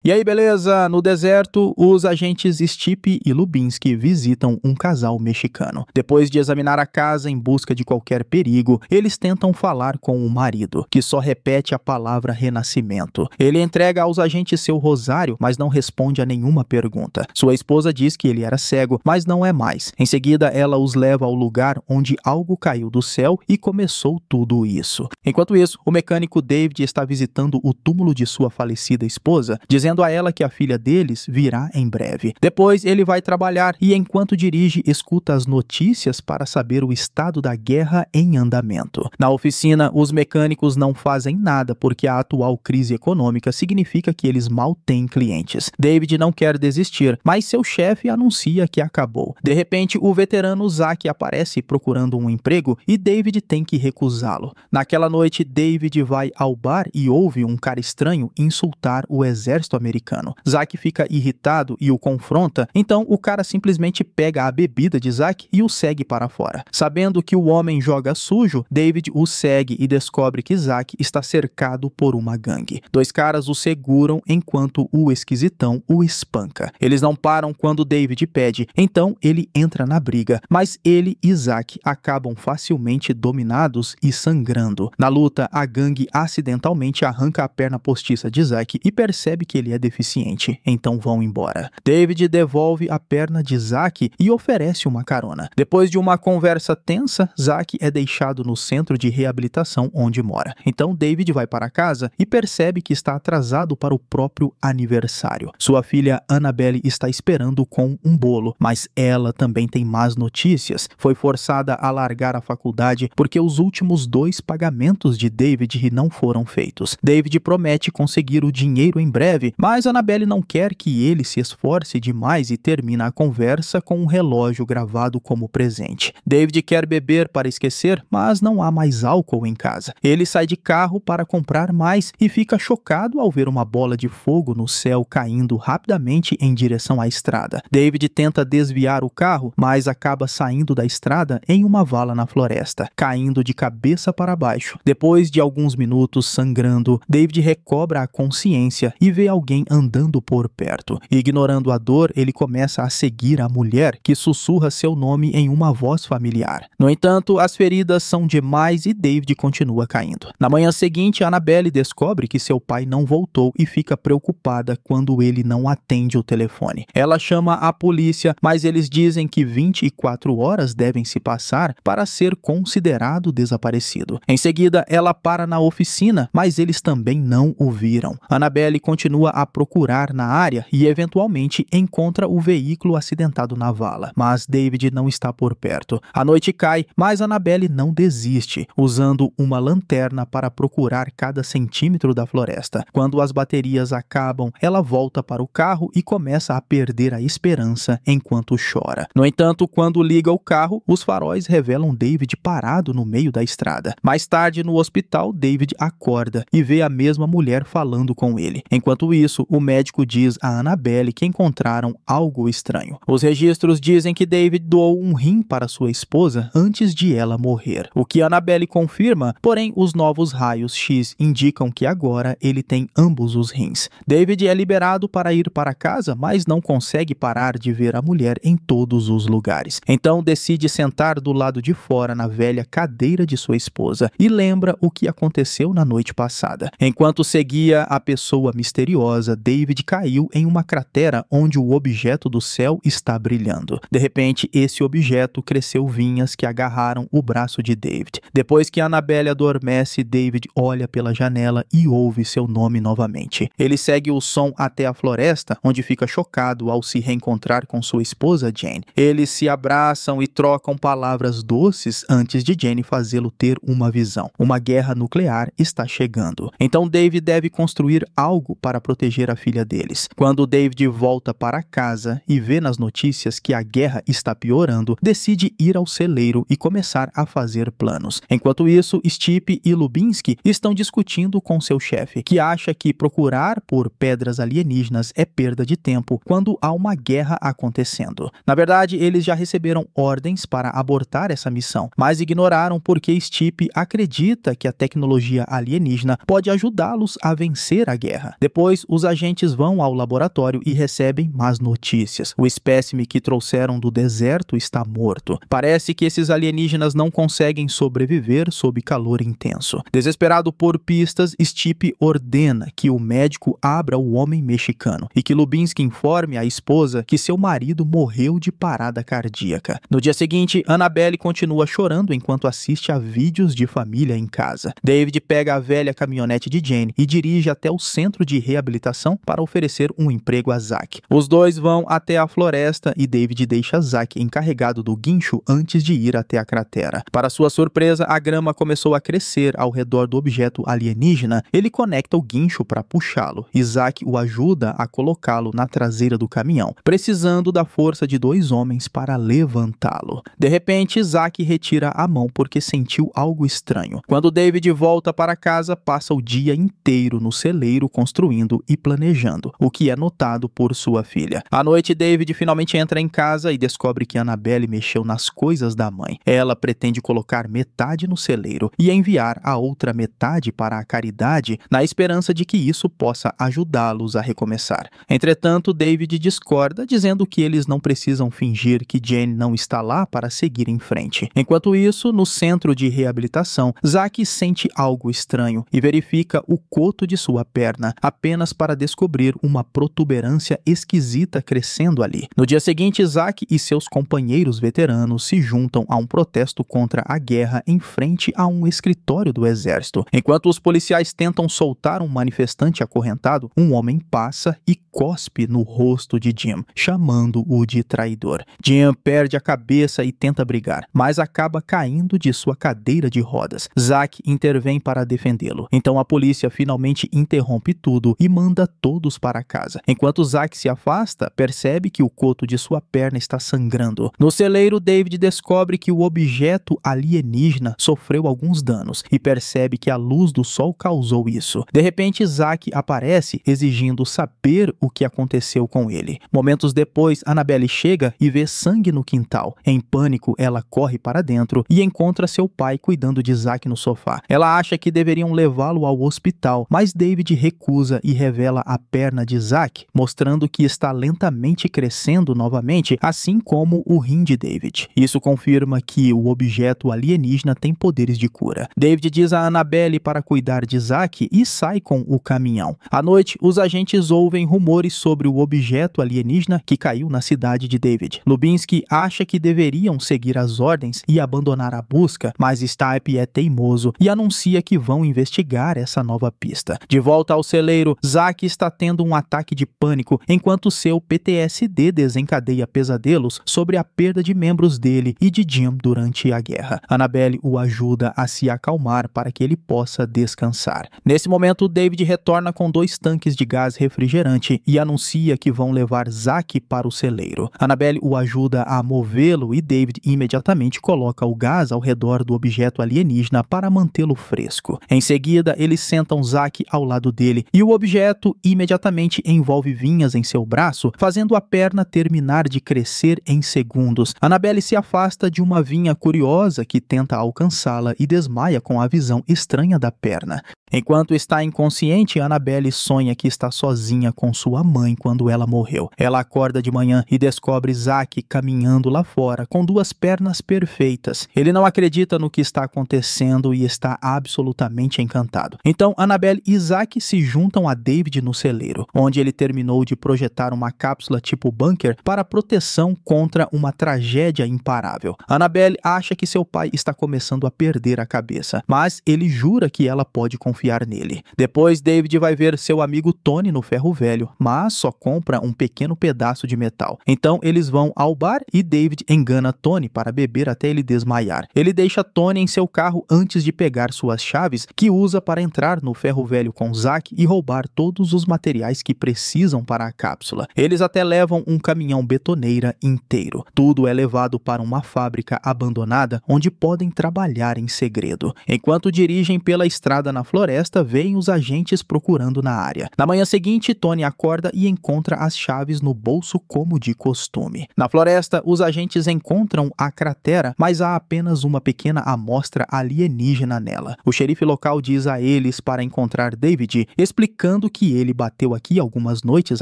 E aí, beleza? No deserto, os agentes Stipe e Lubinsky visitam um casal mexicano. Depois de examinar a casa em busca de qualquer perigo, eles tentam falar com o marido, que só repete a palavra renascimento. Ele entrega aos agentes seu rosário, mas não responde a nenhuma pergunta. Sua esposa diz que ele era cego, mas não é mais. Em seguida, ela os leva ao lugar onde algo caiu do céu e começou tudo isso. Enquanto isso, o mecânico David está visitando o túmulo de sua falecida esposa, dizendo a ela que a filha deles virá em breve. Depois ele vai trabalhar e, enquanto dirige, escuta as notícias para saber o estado da guerra em andamento. Na oficina, os mecânicos não fazem nada porque a atual crise econômica significa que eles mal têm clientes. David não quer desistir, mas seu chefe anuncia que acabou. De repente, o veterano Zack aparece procurando um emprego e David tem que recusá-lo. Naquela noite, David vai ao bar e ouve um cara estranho insultar o exército americano. Zack fica irritado e o confronta, então o cara simplesmente pega a bebida de Zack e o segue para fora. Sabendo que o homem joga sujo, David o segue e descobre que Zack está cercado por uma gangue. Dois caras o seguram enquanto o esquisitão o espanca. Eles não param quando David pede, então ele entra na briga, mas ele e Zack acabam facilmente dominados e sangrando. Na luta, a gangue acidentalmente arranca a perna postiça de Zack e percebe que ele é deficiente, então vão embora. David devolve a perna de Zack e oferece uma carona. Depois de uma conversa tensa, Zack é deixado no centro de reabilitação onde mora. Então David vai para casa e percebe que está atrasado para o próprio aniversário. Sua filha Annabelle está esperando com um bolo, mas ela também tem más notícias. Foi forçada a largar a faculdade porque os últimos 2 pagamentos de David não foram feitos. David promete conseguir o dinheiro em breve, mas Annabelle não quer que ele se esforce demais e termina a conversa com um relógio gravado como presente. David quer beber para esquecer, mas não há mais álcool em casa. Ele sai de carro para comprar mais e fica chocado ao ver uma bola de fogo no céu caindo rapidamente em direção à estrada. David tenta desviar o carro, mas acaba saindo da estrada em uma vala na floresta, caindo de cabeça para baixo. Depois de alguns minutos sangrando, David recobra a consciência e vê alguém andando por perto. Ignorando a dor, ele começa a seguir a mulher, que sussurra seu nome em uma voz familiar. No entanto, as feridas são demais e David continua caindo. Na manhã seguinte, Annabelle descobre que seu pai não voltou e fica preocupada quando ele não atende o telefone. Ela chama a polícia, mas eles dizem que 24 horas devem se passar para ser considerado desaparecido. Em seguida, ela para na oficina, mas eles também não o viram. Annabelle continua a procurar na área e eventualmente encontra o veículo acidentado na vala, mas David não está por perto. A noite cai, mas Annabelle não desiste, usando uma lanterna para procurar cada centímetro da floresta. Quando as baterias acabam, ela volta para o carro e começa a perder a esperança enquanto chora. No entanto, quando liga o carro, os faróis revelam David parado no meio da estrada. Mais tarde, no hospital, David acorda e vê a mesma mulher falando com ele. Enquanto isso, o médico diz a Annabelle que encontraram algo estranho. Os registros dizem que David doou um rim para sua esposa antes de ela morrer, o que Annabelle confirma, porém os novos raios X indicam que agora ele tem ambos os rins. David é liberado para ir para casa, mas não consegue parar de ver a mulher em todos os lugares. Então decide sentar do lado de fora na velha cadeira de sua esposa e lembra o que aconteceu na noite passada. Enquanto seguia a pessoa misteriosa, David caiu em uma cratera onde o objeto do céu está brilhando. De repente, esse objeto cresceu vinhas que agarraram o braço de David. Depois que Annabelle adormece, David olha pela janela e ouve seu nome novamente. Ele segue o som até a floresta, onde fica chocado ao se reencontrar com sua esposa Jane. Eles se abraçam e trocam palavras doces antes de Jane fazê-lo ter uma visão. Uma guerra nuclear está chegando. Então David deve construir algo para proteger a filha deles. Quando David volta para casa e vê nas notícias que a guerra está piorando, decide ir ao celeiro e começar a fazer planos. Enquanto isso, Stipe e Lubinsky estão discutindo com seu chefe, que acha que procurar por pedras alienígenas é perda de tempo quando há uma guerra acontecendo. Na verdade, eles já receberam ordens para abortar essa missão, mas ignoraram porque Stipe acredita que a tecnologia alienígena pode ajudá-los a vencer a guerra. Depois, os agentes vão ao laboratório e recebem más notícias. O espécime que trouxeram do deserto está morto. Parece que esses alienígenas não conseguem sobreviver sob calor intenso. Desesperado por pistas, Stipe ordena que o médico abra o homem mexicano e que Lubinsky informe a esposa que seu marido morreu de parada cardíaca. No dia seguinte, Annabelle continua chorando enquanto assiste a vídeos de família em casa. David pega a velha caminhonete de Jane e dirige até o centro de reabilitação para oferecer um emprego a Zack. Os dois vão até a floresta e David deixa Zack encarregado do guincho antes de ir até a cratera. Para sua surpresa, a grama começou a crescer ao redor do objeto alienígena. Ele conecta o guincho para puxá-lo e Zack o ajuda a colocá-lo na traseira do caminhão, precisando da força de 2 homens para levantá-lo. De repente, Zack retira a mão porque sentiu algo estranho. Quando David volta para casa, passa o dia inteiro no celeiro construindo e planejando, o que é notado por sua filha. À noite, David finalmente entra em casa e descobre que Annabelle mexeu nas coisas da mãe. Ela pretende colocar metade no celeiro e enviar a outra metade para a caridade, na esperança de que isso possa ajudá-los a recomeçar. Entretanto, David discorda, dizendo que eles não precisam fingir que Jane não está lá para seguir em frente. Enquanto isso, no centro de reabilitação, Zack sente algo estranho e verifica o coto de sua perna, apenas para descobrir uma protuberância esquisita crescendo ali. No dia seguinte, Zack e seus companheiros veteranos se juntam a um protesto contra a guerra em frente a um escritório do exército. Enquanto os policiais tentam soltar um manifestante acorrentado, um homem passa e cospe no rosto de Jim, chamando-o de traidor. Jim perde a cabeça e tenta brigar, mas acaba caindo de sua cadeira de rodas. Zack intervém para defendê-lo. Então a polícia finalmente interrompe tudo e manda todos para casa. Enquanto Zack se afasta, percebe que o coto de sua perna está sangrando. No celeiro, David descobre que o objeto alienígena sofreu alguns danos e percebe que a luz do sol causou isso. De repente, Zack aparece exigindo saber o que aconteceu com ele. Momentos depois, Annabelle chega e vê sangue no quintal. Em pânico, ela corre para dentro e encontra seu pai cuidando de Zack no sofá. Ela acha que deveriam levá-lo ao hospital, mas David recusa e revela a perna de Zack, mostrando que está lentamente crescendo novamente, assim como o rim de David. Isso confirma que o objeto alienígena tem poderes de cura. David diz a Annabelle para cuidar de Zack e sai com o caminhão. À noite, os agentes ouvem rumores sobre o objeto alienígena que caiu na cidade de David. Lubinsky acha que deveriam seguir as ordens e abandonar a busca, mas Stipe é teimoso e anuncia que vão investigar essa nova pista. De volta ao celeiro, Zack está tendo um ataque de pânico enquanto seu PTSD desencadeia pesadelos sobre a perda de membros dele e de Jim durante a guerra. Annabelle o ajuda a se acalmar para que ele possa descansar. Nesse momento, David retorna com 2 tanques de gás refrigerante e anuncia que vão levar Zack para o celeiro. Annabelle o ajuda a movê-lo e David imediatamente coloca o gás ao redor do objeto alienígena para mantê-lo fresco. Em seguida, eles sentam Zack ao lado dele e o objeto imediatamente envolve vinhas em seu braço, fazendo a perna terminar de crescer em segundos. Annabelle se afasta de uma vinha curiosa que tenta alcançá-la e desmaia com a visão estranha da perna. Enquanto está inconsciente, Annabelle sonha que está sozinha com sua mãe quando ela morreu. Ela acorda de manhã e descobre Zack caminhando lá fora com 2 pernas perfeitas. Ele não acredita no que está acontecendo e está absolutamente encantado. Então, Annabelle e Zack se juntam a David no celeiro, onde ele terminou de projetar uma cápsula tipo bunker para proteção contra uma tragédia imparável. Annabelle acha que seu pai está começando a perder a cabeça, mas ele jura que ela pode confiar nele. Depois, David vai ver seu amigo Tony no ferro velho, mas só compra um pequeno pedaço de metal. Então, eles vão ao bar e David engana Tony para beber até ele desmaiar. Ele deixa Tony em seu carro antes de pegar suas chaves, que usa para entrar no ferro velho com Zack e roubar todos os materiais que precisam para a cápsula. Eles até levam um caminhão betoneira inteiro. Tudo é levado para uma fábrica abandonada onde podem trabalhar em segredo. Enquanto dirigem pela estrada na floresta, floresta, veem os agentes procurando na área. Na manhã seguinte, Tony acorda e encontra as chaves no bolso como de costume. Na floresta, os agentes encontram a cratera, mas há apenas uma pequena amostra alienígena nela. O xerife local diz a eles para encontrar David, explicando que ele bateu aqui algumas noites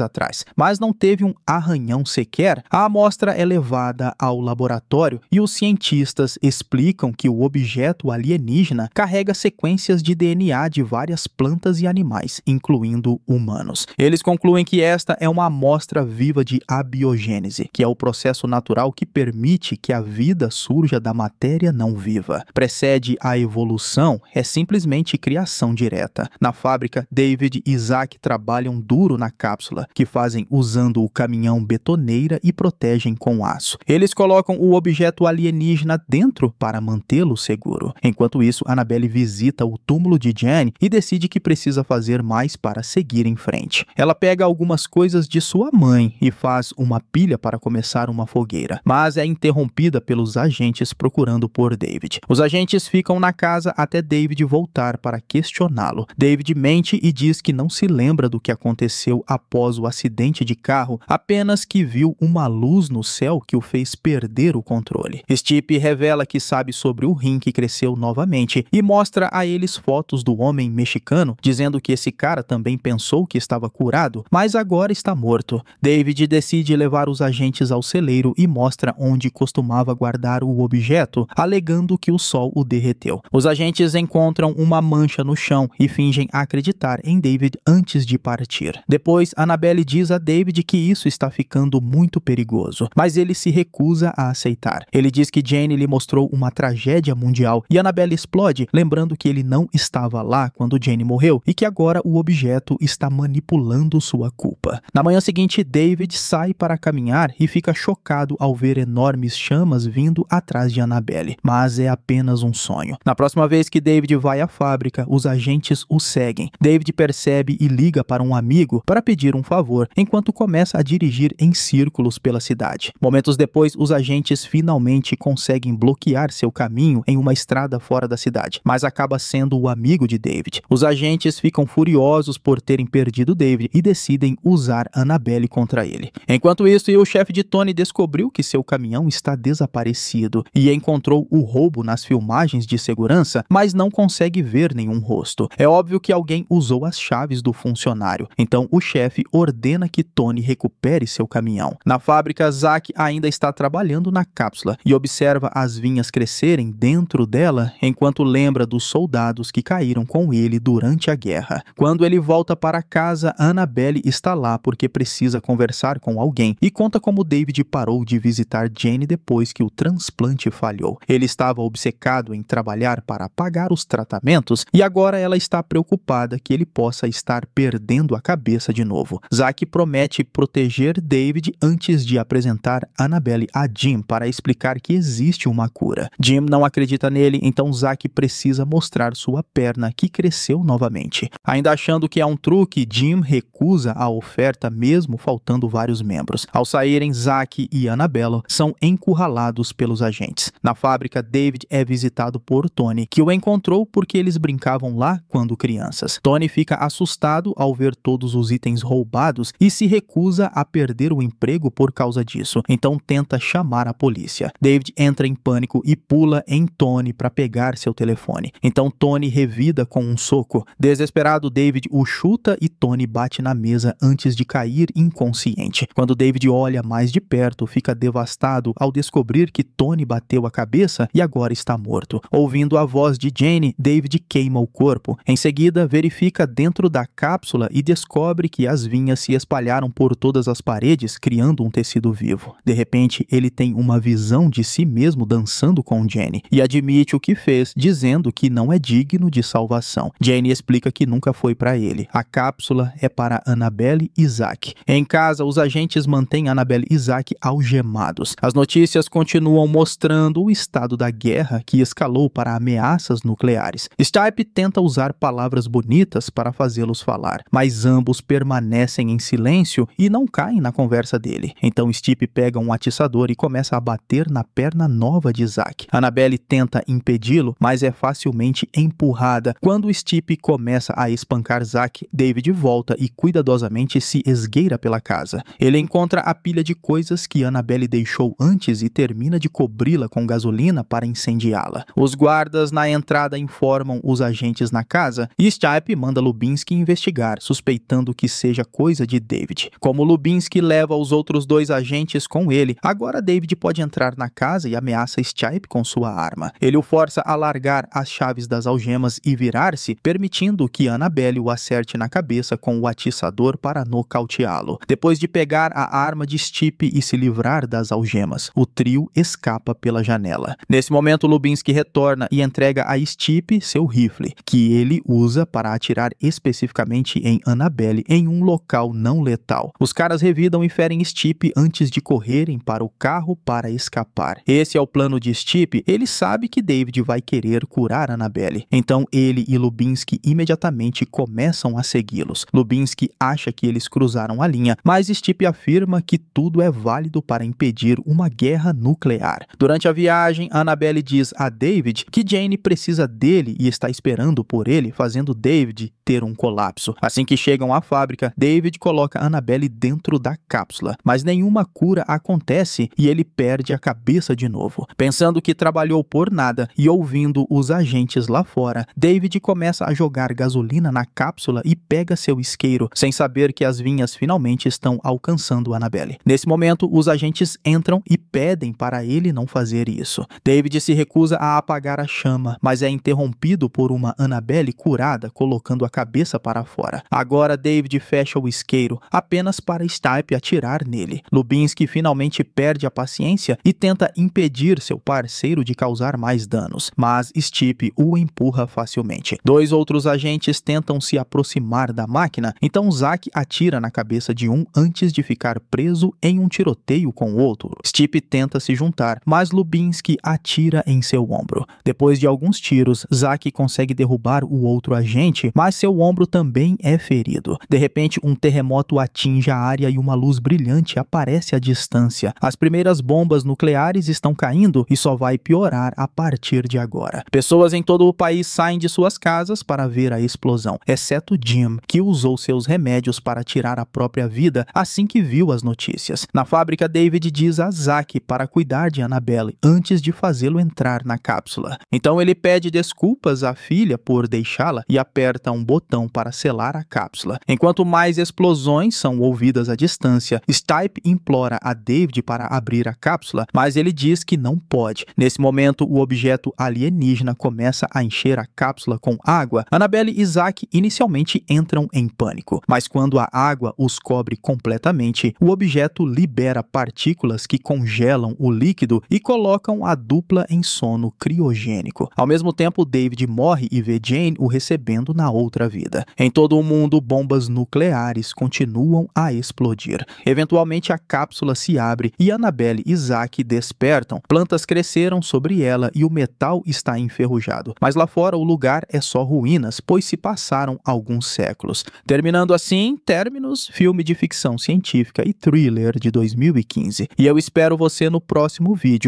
atrás, mas não teve um arranhão sequer. A amostra é levada ao laboratório e os cientistas explicam que o objeto alienígena carrega sequências de DNA de várias plantas e animais, incluindo humanos. Eles concluem que esta é uma amostra viva de abiogênese, que é o processo natural que permite que a vida surja da matéria não viva. Precede a evolução, é simplesmente criação direta. Na fábrica, David e Zack trabalham duro na cápsula, que fazem usando o caminhão betoneira e protegem com aço. Eles colocam o objeto alienígena dentro para mantê-lo seguro. Enquanto isso, Annabelle visita o túmulo de Jenny e decide que precisa fazer mais para seguir em frente. Ela pega algumas coisas de sua mãe e faz uma pilha para começar uma fogueira, mas é interrompida pelos agentes procurando por David. Os agentes ficam na casa até David voltar para questioná-lo. David mente e diz que não se lembra do que aconteceu após o acidente de carro, apenas que viu uma luz no céu que o fez perder o controle. Stipe revela que sabe sobre o rim que cresceu novamente e mostra a eles fotos do homem mexicano, dizendo que esse cara também pensou que estava curado, mas agora está morto. David decide levar os agentes ao celeiro e mostra onde costumava guardar o objeto, alegando que o sol o derreteu. Os agentes encontram uma mancha no chão e fingem acreditar em David antes de partir. Depois, Annabelle diz a David que isso está ficando muito perigoso, mas ele se recusa a aceitar. Ele diz que Jane lhe mostrou uma tragédia mundial e Annabelle explode, lembrando que ele não estava lá quando Jane morreu e que agora o objeto está manipulando sua culpa. Na manhã seguinte, David sai para caminhar e fica chocado ao ver enormes chamas vindo atrás de Annabelle, mas é apenas um sonho. Na próxima vez que David vai à fábrica, os agentes o seguem. David percebe e liga para um amigo para pedir um favor, enquanto começa a dirigir em círculos pela cidade. Momentos depois, os agentes finalmente conseguem bloquear seu caminho em uma estrada fora da cidade, mas acaba sendo o amigo de David. Os agentes ficam furiosos por terem perdido David e decidem usar Annabelle contra ele. Enquanto isso, o chefe de Tony descobriu que seu caminhão está desaparecido e encontrou o roubo nas filmagens de segurança, mas não consegue ver nenhum rosto. É óbvio que alguém usou as chaves do funcionário, então o chefe ordena que Tony recupere seu caminhão. Na fábrica, Zack ainda está trabalhando na cápsula e observa as vinhas crescerem dentro dela enquanto lembra dos soldados que caíram com ele durante a guerra. Quando ele volta para casa, Annabelle está lá porque precisa conversar com alguém e conta como David parou de visitar Jane depois que o transplante falhou. Ele estava obcecado em trabalhar para pagar os tratamentos e agora ela está preocupada que ele possa estar perdendo a cabeça de novo. Zack promete proteger David antes de apresentar Annabelle a Jim para explicar que existe uma cura. Jim não acredita nele, então Zack precisa mostrar sua perna que cresceu novamente. Ainda achando que é um truque, Jim recusa a oferta mesmo faltando vários membros. Ao saírem, Zack e Annabelle são encurralados pelos agentes. Na fábrica, David é visitado por Tony, que o encontrou porque eles brincavam lá quando crianças. Tony fica assustado ao ver todos os itens roubados e se recusa a perder o emprego por causa disso, então tenta chamar a polícia. David entra em pânico e pula em Tony para pegar seu telefone. Então Tony revida com um soco. Desesperado, David o chuta e Tony bate na mesa antes de cair inconsciente. Quando David olha mais de perto, fica devastado ao descobrir que Tony bateu a cabeça e agora está morto. Ouvindo a voz de Jane, David queima o corpo. Em seguida, verifica dentro da cápsula e descobre que as vinhas se espalharam por todas as paredes, criando um tecido vivo. De repente, ele tem uma visão de si mesmo dançando com Jane e admite o que fez, dizendo que não é digno de salvação. Jane explica que nunca foi para ele. A cápsula é para Annabelle e Zack. Em casa, os agentes mantêm Annabelle e Zack algemados. As notícias continuam mostrando o estado da guerra que escalou para ameaças nucleares. Stipe tenta usar palavras bonitas para fazê-los falar, mas ambos permanecem em silêncio e não caem na conversa dele. Então Stipe pega um atiçador e começa a bater na perna nova de Zack. Annabelle tenta impedi-lo, mas é facilmente empurrada. Quando Quando Stipe começa a espancar Zack, David volta e cuidadosamente se esgueira pela casa. Ele encontra a pilha de coisas que Annabelle deixou antes e termina de cobri-la com gasolina para incendiá-la. Os guardas na entrada informam os agentes na casa e Stipe manda Lubinski investigar, suspeitando que seja coisa de David. Como Lubinski leva os outros 2 agentes com ele, agora David pode entrar na casa e ameaça Stipe com sua arma. Ele o força a largar as chaves das algemas e virar-se, permitindo que Annabelle o acerte na cabeça com o atiçador para nocauteá-lo. Depois de pegar a arma de Stipe e se livrar das algemas, o trio escapa pela janela. Nesse momento, Lubinski retorna e entrega a Stipe seu rifle, que ele usa para atirar especificamente em Annabelle em um local não letal. Os caras revidam e ferem Stipe antes de correrem para o carro para escapar. Esse é o plano de Stipe. Ele sabe que David vai querer curar Annabelle. Então ele e Lubinski imediatamente começam a segui-los. Lubinski acha que eles cruzaram a linha, mas Stipe afirma que tudo é válido para impedir uma guerra nuclear. Durante a viagem, Annabelle diz a David que Jane precisa dele e está esperando por ele, fazendo David ter um colapso. Assim que chegam à fábrica, David coloca Annabelle dentro da cápsula, mas nenhuma cura acontece e ele perde a cabeça de novo. Pensando que trabalhou por nada e ouvindo os agentes lá fora, David começa a jogar gasolina na cápsula e pega seu isqueiro, sem saber que as vinhas finalmente estão alcançando Annabelle. Nesse momento, os agentes entram e pedem para ele não fazer isso. David se recusa a apagar a chama, mas é interrompido por uma Annabelle curada, colocando a cabeça para fora. Agora David fecha o isqueiro, apenas para Stipe atirar nele. Lubinski finalmente perde a paciência e tenta impedir seu parceiro de causar mais danos, mas Stipe o empurra facilmente. 2 outros agentes tentam se aproximar da máquina, então Zack atira na cabeça de um antes de ficar preso em um tiroteio com o outro. Stipe tenta se juntar, mas Lubinski atira em seu ombro. Depois de alguns tiros, Zack consegue derrubar o outro agente, mas seu ombro também é ferido. De repente, um terremoto atinge a área e uma luz brilhante aparece à distância. As primeiras bombas nucleares estão caindo e só vai piorar a partir de agora. Pessoas em todo o país saem de suas casas para ver a explosão, exceto Jim, que usou seus remédios para tirar a própria vida assim que viu as notícias. Na fábrica, David diz a Zack para cuidar de Annabelle antes de fazê-lo entrar na cápsula. Então ele pede desculpas à filha por deixá-la e aperta um botão para selar a cápsula. Enquanto mais explosões são ouvidas à distância, Stipe implora a David para abrir a cápsula, mas ele diz que não pode. Nesse momento, o objeto alienígena começa a encher a cápsula com água. Annabelle e Zack inicialmente entram em pânico, mas quando a água os cobre completamente, o objeto libera partículas que congelam o líquido e colocam a dupla em sono criogênico. Ao mesmo tempo, David morre e vê Jane o recebendo na outra vida. Em todo o mundo, bombas nucleares continuam a explodir. Eventualmente, a cápsula se abre e Annabelle e Zack despertam. Plantas cresceram sobre ela e o metal está enferrujado. Mas lá fora, o lugar é só ruínas, pois se passaram alguns séculos. Terminando assim, Terminus, filme de ficção científica e thriller de 2015. E eu espero você no próximo vídeo.